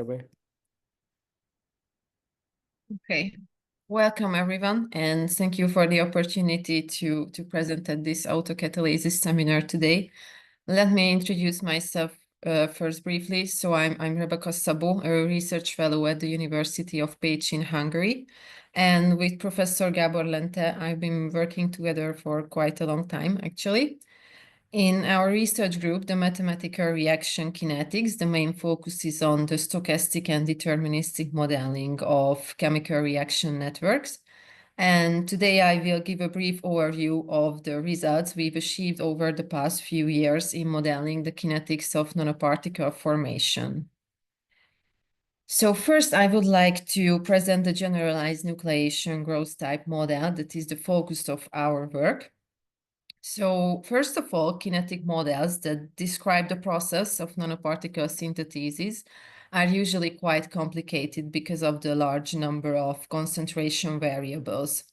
away. Okay, welcome everyone, and thank you for the opportunity to present at this Autocatalysis seminar today. Let me introduce myself first briefly. So I'm Rebeka Szabó, a research fellow at the University of Pécs in Hungary. And with Professor Gábor Lente, I've been working together for quite a long time, actually. In our research group, the mathematical reaction kinetics, the main focus is on the stochastic and deterministic modeling of chemical reaction networks. And today I will give a brief overview of the results we've achieved over the past few years in modeling the kinetics of nanoparticle formation. So first, I would like to present the generalized nucleation-growth type model that is the focus of our work. So first of all, kinetic models that describe the process of nanoparticle synthesis are usually quite complicated because of the large number of concentration variables.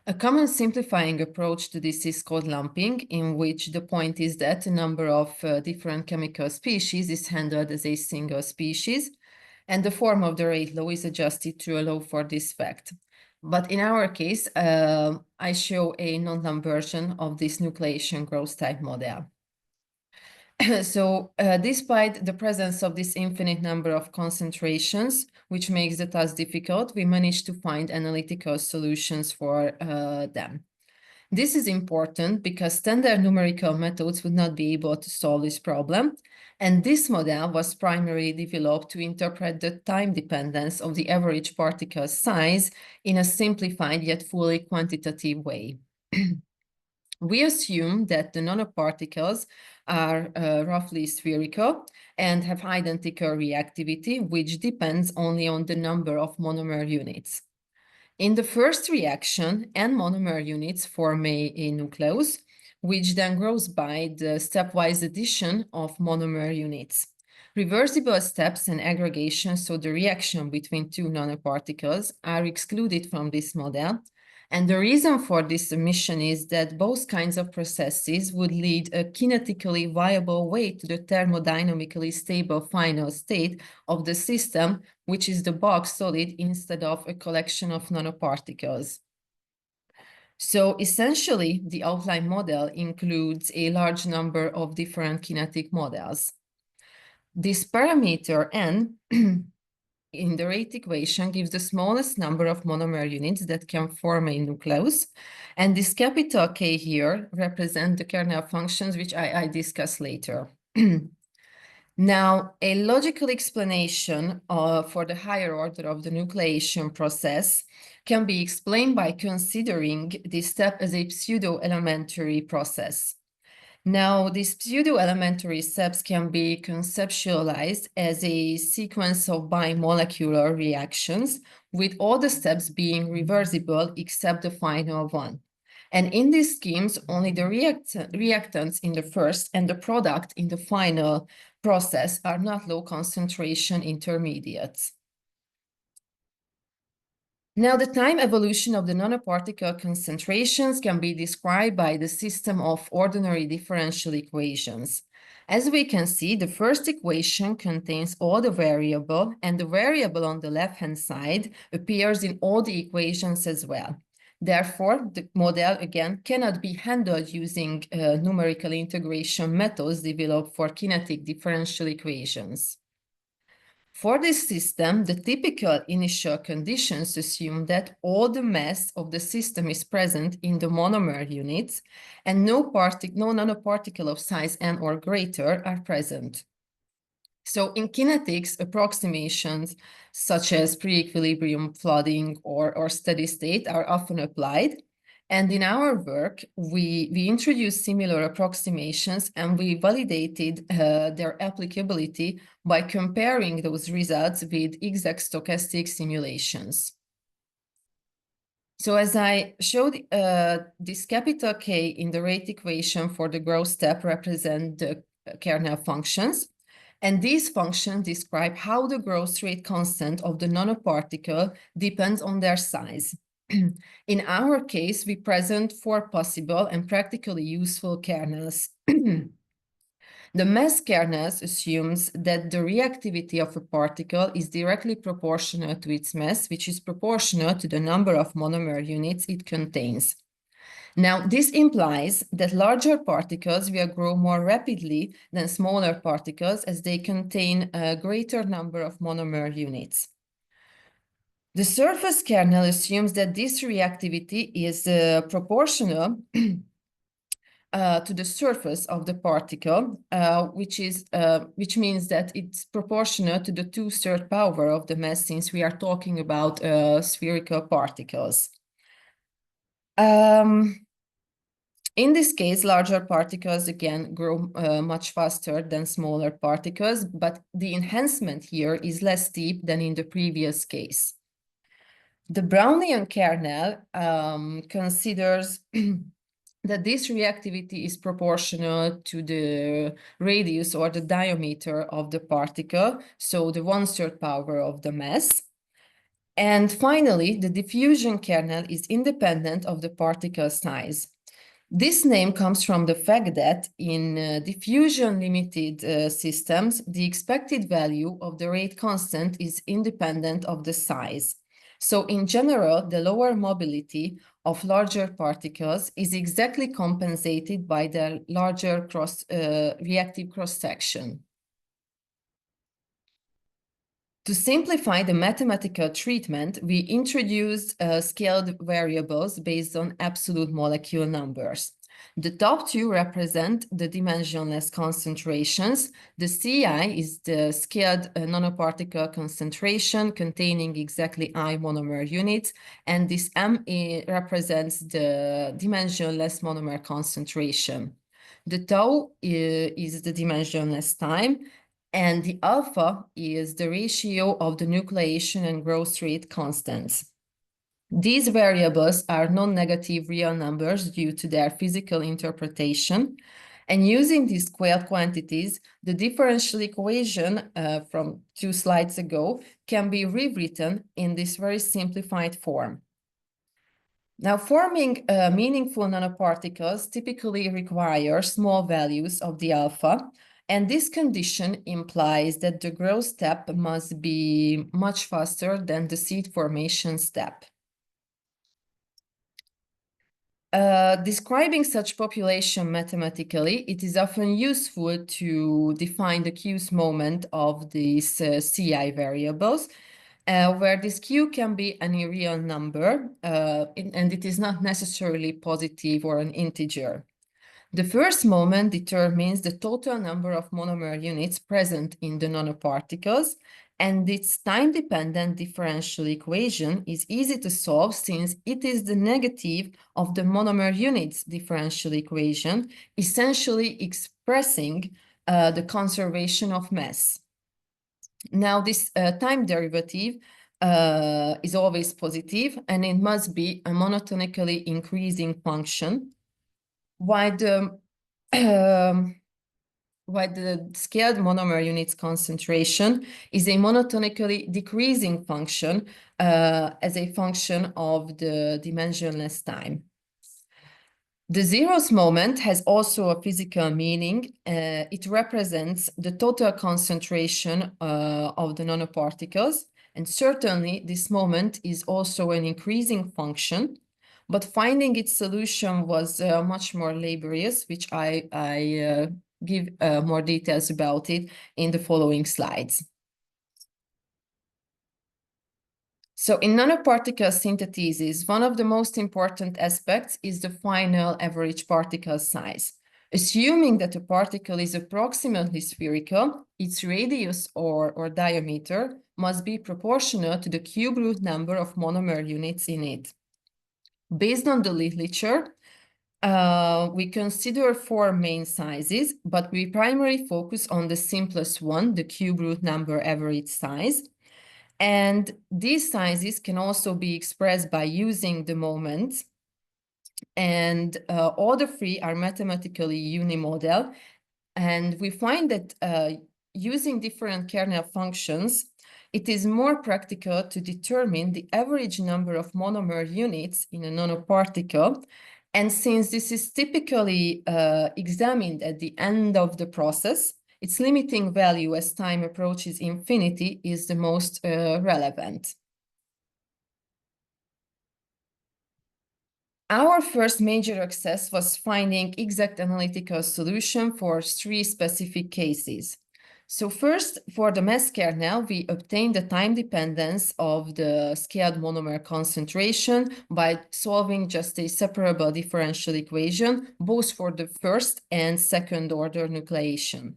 A common simplifying approach to this is called lumping, in which the point is that a number of different chemical species is handled as a single species, and the form of the rate law is adjusted to allow for this fact. But in our case, I show a non-lump version of this nucleation-growth type model. So despite the presence of this infinite number of concentrations, which makes the task difficult, we managed to find analytical solutions for them. This is important because standard numerical methods would not be able to solve this problem. And this model was primarily developed to interpret the time dependence of the average particle size in a simplified yet fully quantitative way. We assume that the nanoparticles are roughly spherical and have identical reactivity, which depends only on the number of monomer units. In the first reaction, n monomer units form a nucleus, which then grows by the stepwise addition of monomer units. Reversible steps and aggregation, so the reaction between two nanoparticles, are excluded from this model. And the reason for this omission is that both kinds of processes would lead a kinetically viable way to the thermodynamically stable final state of the system, which is the bulk solid instead of a collection of nanoparticles. So essentially, the outline model includes a large number of different kinetic models. This parameter n in the rate equation gives the smallest number of monomer units that can form a nucleus. And this capital K here represents the kernel functions, which I discuss later. Now, a logical explanation for the higher order of the nucleation process can be explained by considering this step as a pseudo-elementary process. Now, these pseudo-elementary steps can be conceptualized as a sequence of bimolecular reactions, with all the steps being reversible except the final one. And in these schemes, only the reactants in the first and the product in the final process are not low concentration intermediates. Now, the time evolution of the nanoparticle concentrations can be described by the system of ordinary differential equations. As we can see, the first equation contains all the variable, and the variable on the left-hand side appears in all the equations as well. Therefore, the model, again, cannot be handled using numerical integration methods developed for kinetic differential equations. For this system, the typical initial conditions assume that all the mass of the system is present in the monomer units and no nanoparticle of size n or greater are present. So in kinetics, approximations such as pre-equilibrium flooding or steady state are often applied. And in our work, we introduced similar approximations and we validated their applicability by comparing those results with exact stochastic simulations. So as I showed, this capital K in the rate equation for the growth step represent the kernel functions. And these functions describe how the growth rate constant of the nanoparticle depends on their size. In our case, we present 4 possible and practically useful kernels. The mass kernels assumes that the reactivity of a particle is directly proportional to its mass, which is proportional to the number of monomer units it contains. Now, this implies that larger particles will grow more rapidly than smaller particles as they contain a greater number of monomer units. The surface kernel assumes that this reactivity is proportional to the surface of the particle, which means that it's proportional to the 2/3 power of the mass, since we are talking about spherical particles. In this case, larger particles again grow much faster than smaller particles, but the enhancement here is less steep than in the previous case. The Brownian kernel considers that this reactivity is proportional to the radius or the diameter of the particle, so the 1/3 power of the mass. And finally, the diffusion kernel is independent of the particle size. This name comes from the fact that in diffusion-limited systems, the expected value of the rate constant is independent of the size. So in general, the lower mobility of larger particles is exactly compensated by the larger reactive cross-section. To simplify the mathematical treatment, we introduced scaled variables based on absolute molecule numbers. The top two represent the dimensionless concentrations. The Ci is the scaled nanoparticle concentration containing exactly I monomer units, and this M represents the dimensionless monomer concentration. The tau is the dimensionless time, and the alpha is the ratio of the nucleation and growth rate constants. These variables are non-negative real numbers due to their physical interpretation. And using these scaled quantities, the differential equation from 2 slides ago can be rewritten in this very simplified form. Now, forming meaningful nanoparticles typically require small values of the alpha, and this condition implies that the growth step must be much faster than the seed formation step. Describing such population mathematically, it is often useful to define the Q's moment of these Ci variables, where this Q can be any real number, and it is not necessarily positive or an integer. The first moment determines the total number of monomer units present in the nanoparticles, and its time-dependent differential equation is easy to solve since it is the negative of the monomer units differential equation, essentially expressing the conservation of mass. Now, this time derivative is always positive, and it must be a monotonically increasing function, while the scaled monomer units concentration is a monotonically decreasing function as a function of the dimensionless time. The zeroth moment has also a physical meaning. It represents the total concentration of the nanoparticles, and certainly this moment is also an increasing function, but finding its solution was much more laborious, which I give more details about it in the following slides. So in nanoparticle synthesis, one of the most important aspects is the final average particle size. Assuming that a particle is approximately spherical, its radius or diameter must be proportional to the cube root number of monomer units in it. Based on the literature, we consider 4 main sizes, but we primarily focus on the simplest one, the cube root number average size. And these sizes can also be expressed by using the moment. And all the 3 are mathematically unimodal. And we find that using different kernel functions, it is more practical to determine the average number of monomer units in a nanoparticle. And since this is typically examined at the end of the process, its limiting value as time approaches infinity is the most relevant. Our first major success was finding exact analytical solution for 3 specific cases. So first, for the mass kernel, we obtained the time dependence of the scaled monomer concentration by solving just a separable differential equation, both for the first and second order nucleation.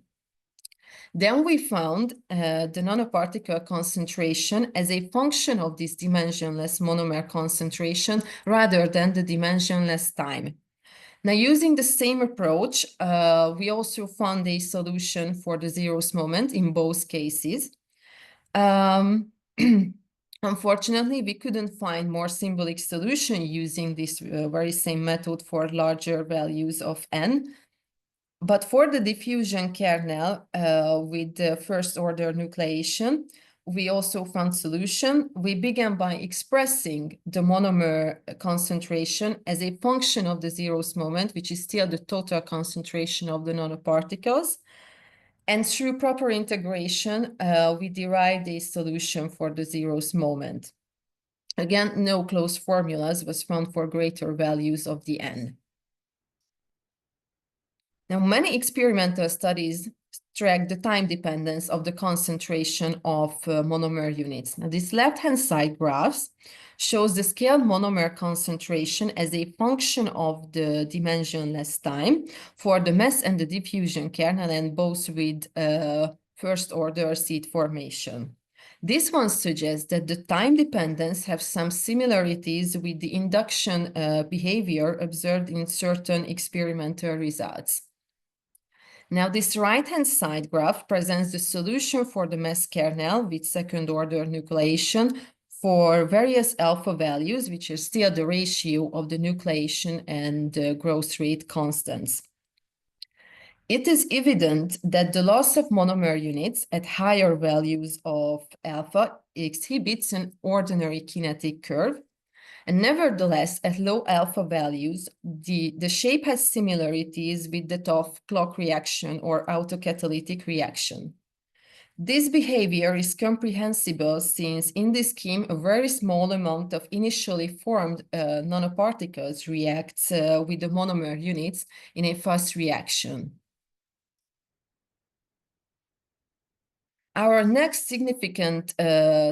Then we found the nanoparticle concentration as a function of this dimensionless monomer concentration rather than the dimensionless time. Now, using the same approach, we also found a solution for the zeros moment in both cases. Unfortunately, we couldn't find more symbolic solution using this very same method for larger values of n. But for the diffusion kernel with the first order nucleation, we also found solution. We began by expressing the monomer concentration as a function of the zeros moment, which is still the total concentration of the nanoparticles. And through proper integration, we derived a solution for the zeros moment. Again, no closed formulas was found for greater values of the n. Now, many experimental studies track the time dependence of the concentration of monomer units. Now, this left-hand side graph shows the scaled monomer concentration as a function of the dimensionless time for the mass and the diffusion kernel, and both with first-order seed formation. This one suggests that the time dependence has some similarities with the induction behavior observed in certain experimental results. Now, this right-hand side graph presents the solution for the mass kernel with second-order nucleation for various alpha values, which is still the ratio of the nucleation and growth rate constants. It is evident that the loss of monomer units at higher values of alpha exhibits an ordinary kinetic curve. And nevertheless, at low alpha values, the shape has similarities with that of clock reaction or autocatalytic reaction. This behavior is comprehensible since in this scheme, a very small amount of initially formed nanoparticles reacts with the monomer units in a fast reaction. Our next significant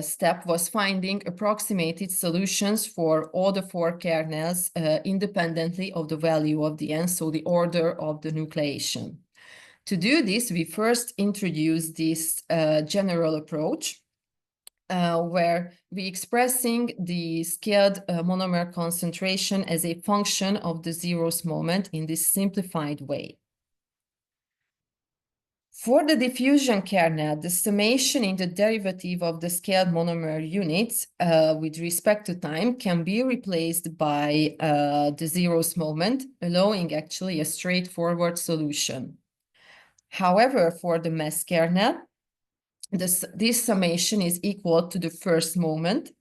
step was finding approximated solutions for all the 4 kernels independently of the value of the n, so the order of the nucleation. To do this, we first introduced this general approach where we expressing the scaled monomer concentration as a function of the zeros moment in this simplified way. For the diffusion kernel, the summation in the derivative of the scaled monomer units with respect to time can be replaced by the zeros moment, allowing actually a straightforward solution. However, for the mass kernel, this summation is equal to the first moment,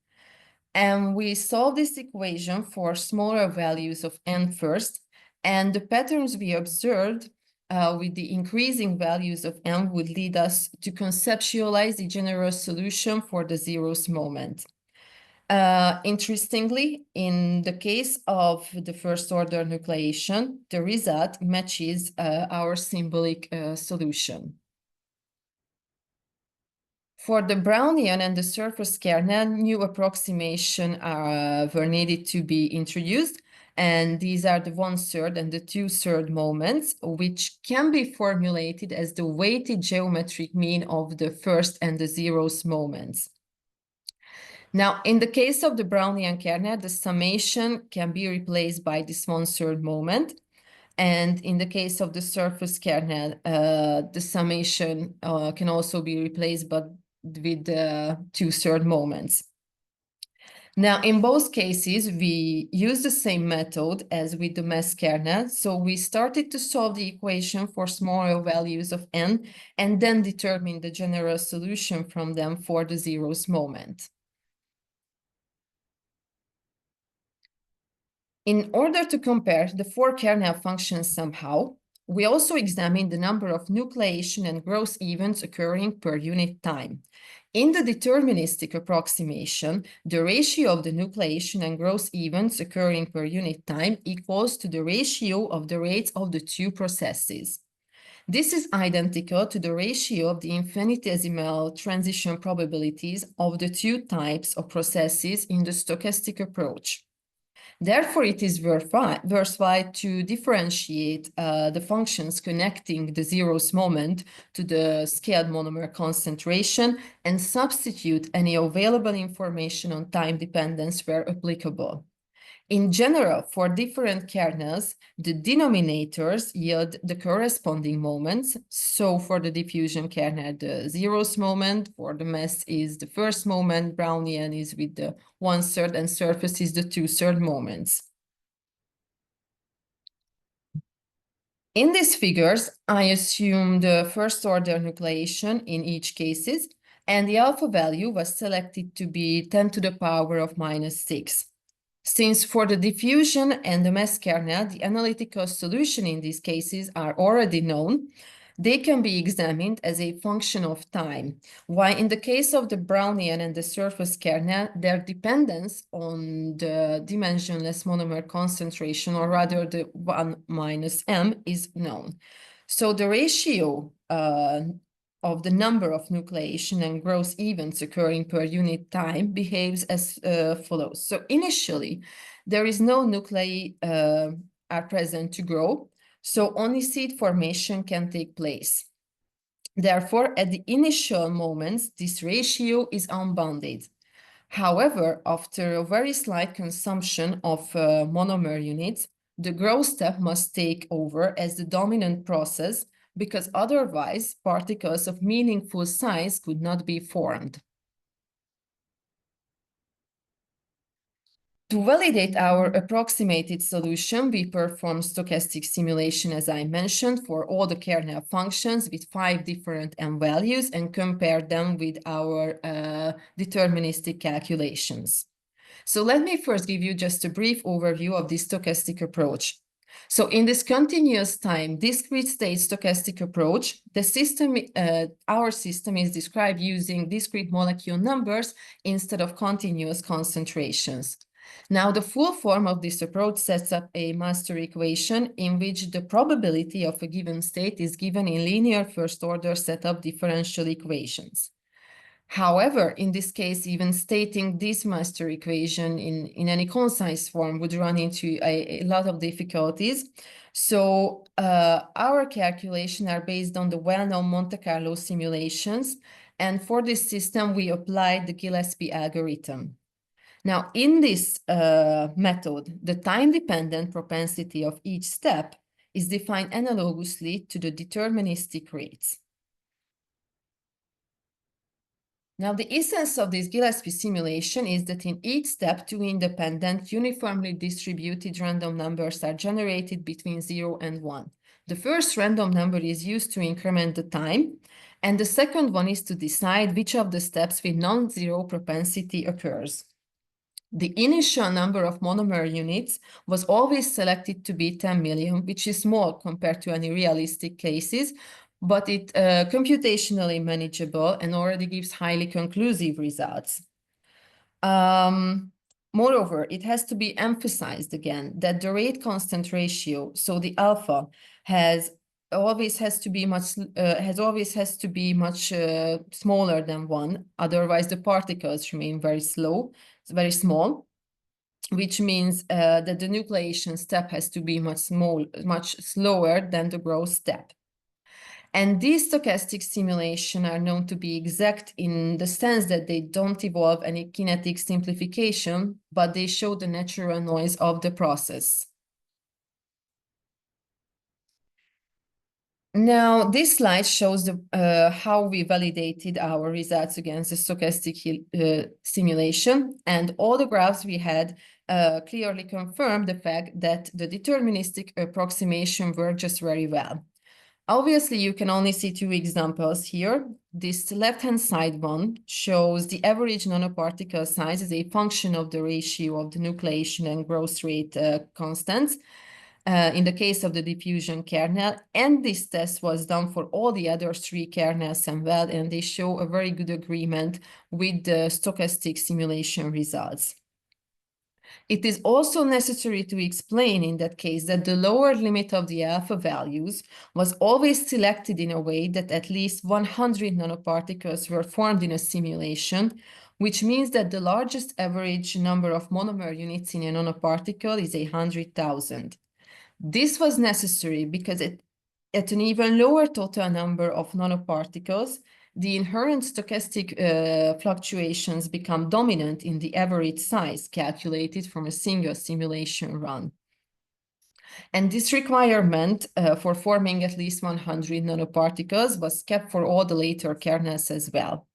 and we solve this equation for smaller values of n first, and the patterns we observed with the increasing values of n would lead us to conceptualize the general solution for the zeros moment. Interestingly, in the case of the first order nucleation, the result matches our symbolic solution. For the Brownian and the surface kernel, new approximation were needed to be introduced. And these are the 1/3 and the 2/3 moments, which can be formulated as the weighted geometric mean of the first and the zeros moments. Now, in the case of the Brownian kernel, the summation can be replaced by this 1/3 moment. And in the case of the surface kernel, the summation can also be replaced, but with the 2/3 moments. Now, in both cases, we use the same method as with the mass kernel. So we started to solve the equation for smaller values of n, and then determine the general solution from them for the zeros moment. In order to compare the 4 kernel functions somehow, we also examine the number of nucleation and growth events occurring per unit time. In the deterministic approximation, the ratio of the nucleation and growth events occurring per unit time equals to the ratio of the rates of the 2 processes. This is identical to the ratio of the infinitesimal transition probabilities of the 2 types of processes in the stochastic approach. Therefore, it is worthwhile to differentiate the functions connecting the zeroth moment to the scaled monomer concentration and substitute any available information on time dependence where applicable. In general, for different kernels, the denominators yield the corresponding moments. So for the diffusion kernel, the zeroth moment, for the mass is the first moment, Brownian is with the 1/3, and surface is the 2/3 moments. In these figures, I assume the first order nucleation in each cases, and the alpha value was selected to be 10 to the power of -6. Since for the diffusion and the mass kernel, the analytical solution in these cases are already known, they can be examined as a function of time. While in the case of the Brownian and the surface kernel, their dependence on the dimensionless monomer concentration, or rather the 1 minus m, is known. So the ratio of the number of nucleation and growth events occurring per unit time behaves as follows. So initially, there is no nuclei are present to grow, so only seed formation can take place. Therefore, at the initial moments, this ratio is unbounded. However, after a very slight consumption of monomer units, the growth step must take over as the dominant process, because otherwise particles of meaningful size could not be formed. To validate our approximated solution, we perform stochastic simulation, as I mentioned, for all the kernel functions with 5 different m values and compare them with our deterministic calculations. So let me first give you just a brief overview of this stochastic approach. So in this continuous time, discrete state stochastic approach, the system, our system is described using discrete molecule numbers instead of continuous concentrations. Now, the full form of this approach sets up a master equation in which the probability of a given state is given in linear first-order set of differential equations. However, in this case, even stating this master equation in any concise form would run into a lot of difficulties. So our calculations are based on the well-known Monte Carlo simulations. And for this system, we applied the Gillespie algorithm. Now, in this method, the time-dependent propensity of each step is defined analogously to the deterministic rates. Now, the essence of this Gillespie simulation is that in each step, 2 independent, uniformly distributed random numbers are generated between 0 and 1. The first random number is used to increment the time, and the second one is to decide which of the steps with non-zero propensity occurs. The initial number of monomer units was always selected to be 10 million, which is small compared to any realistic cases, but it computationally manageable and already gives highly conclusive results. Moreover, it has to be emphasized again that the rate constant ratio, so the alpha, always has to be much smaller than 1. Otherwise, the particles remain very small, which means that the nucleation step has to be much slower than the growth step. And these stochastic simulations are known to be exact in the sense that they don't involve any kinetic simplification, but they show the natural noise of the process. Now, this slide shows how we validated our results against the stochastic simulation, and all the graphs we had clearly confirmed the fact that the deterministic approximation worked just very well. Obviously, you can only see two examples here. This left-hand side one shows the average nanoparticle size as a function of the ratio of the nucleation and growth rate constants in the case of the diffusion kernel. And this test was done for all the other three kernels as well, and they show a very good agreement with the stochastic simulation results. It is also necessary to explain in that case that the lower limit of the alpha values was always selected in a way that at least 100 nanoparticles were formed in a simulation, which means that the largest average number of monomer units in a nanoparticle is 100,000. This was necessary because at an even lower total number of nanoparticles, the inherent stochastic fluctuations become dominant in the average size calculated from a single simulation run. And this requirement for forming at least 100 nanoparticles was kept for all the later kernels as well.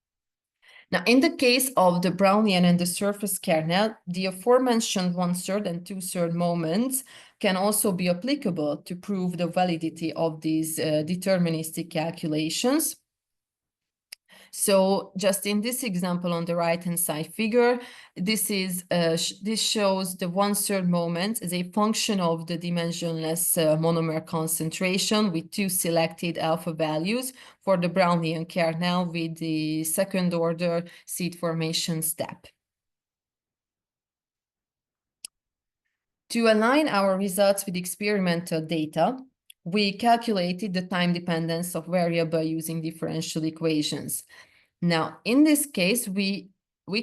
Now, in the case of the Brownian and the surface kernel, the aforementioned 1/3 and 2/3 moments can also be applicable to prove the validity of these deterministic calculations. So just in this example on the right-hand side figure, this shows the 1/3 moment as a function of the dimensionless monomer concentration with two selected alpha values for the Brownian kernel with the second order seed formation step. To align our results with experimental data, we calculated the time dependence of variable using differential equations. Now, in this case, we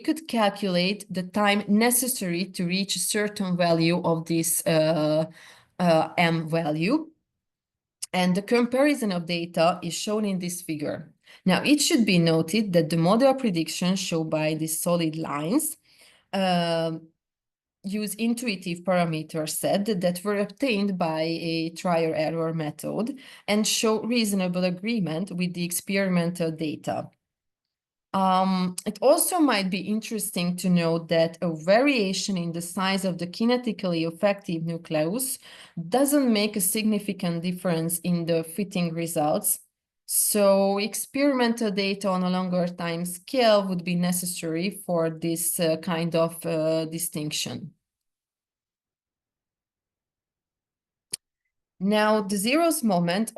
could calculate the time necessary to reach a certain value of this m value. And the comparison of data is shown in this figure. Now, it should be noted that the model predictions shown by these solid lines use intuitive parameter set that were obtained by a trial-error method and show reasonable agreement with the experimental data. It also might be interesting to note that a variation in the size of the kinetically effective nucleus doesn't make a significant difference in the fitting results. So experimental data on a longer time scale would be necessary for this kind of distinction. Now, the zeros moment,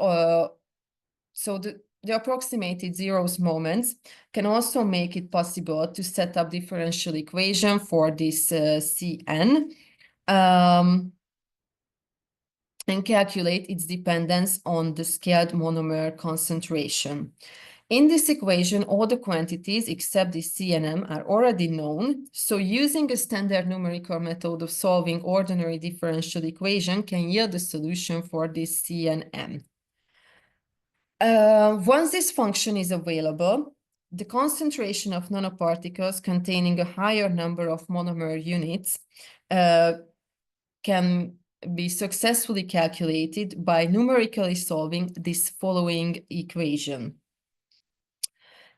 so the approximated zeros moments can also make it possible to set up differential equation for this Cn and calculate its dependence on the scaled monomer concentration. In this equation, all the quantities except the CNM are already known, so using a standard numerical method of solving ordinary differential equation can yield a solution for this CNM. Once this function is available, the concentration of nanoparticles containing a higher number of monomer units can be successfully calculated by numerically solving this following equation.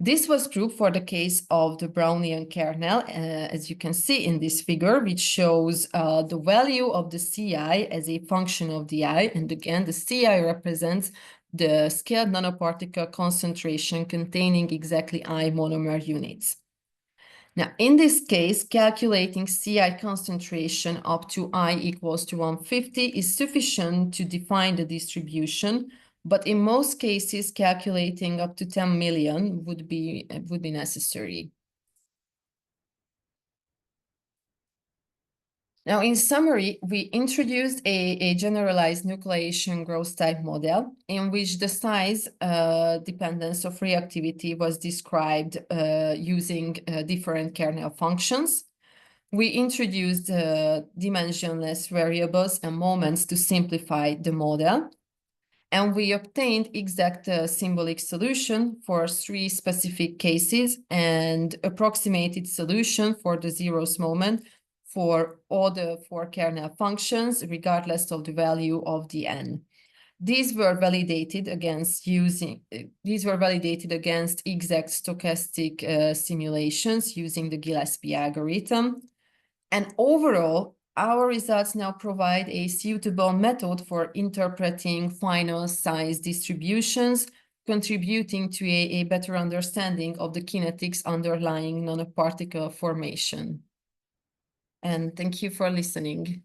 This was true for the case of the Brownian kernel, as you can see in this figure, which shows the value of the Ci as a function of the I, and again, the Ci represents the scaled nanoparticle concentration containing exactly I monomer units. Now, in this case, calculating Ci concentration up to I equals to 150 is sufficient to define the distribution, but in most cases, calculating up to 10 million would be necessary. Now, in summary, we introduced a generalized nucleation growth type model in which the size dependence of reactivity was described using different kernel functions. We introduced dimensionless variables and moments to simplify the model. And we obtained exact symbolic solution for 3 specific cases and approximated solution for the zeros moment for all the 4 kernel functions, regardless of the value of the n. These were validated against exact stochastic simulations using the Gillespie algorithm. And overall, our results now provide a suitable method for interpreting final size distributions, contributing to a better understanding of the kinetics underlying nanoparticle formation. And thank you for listening.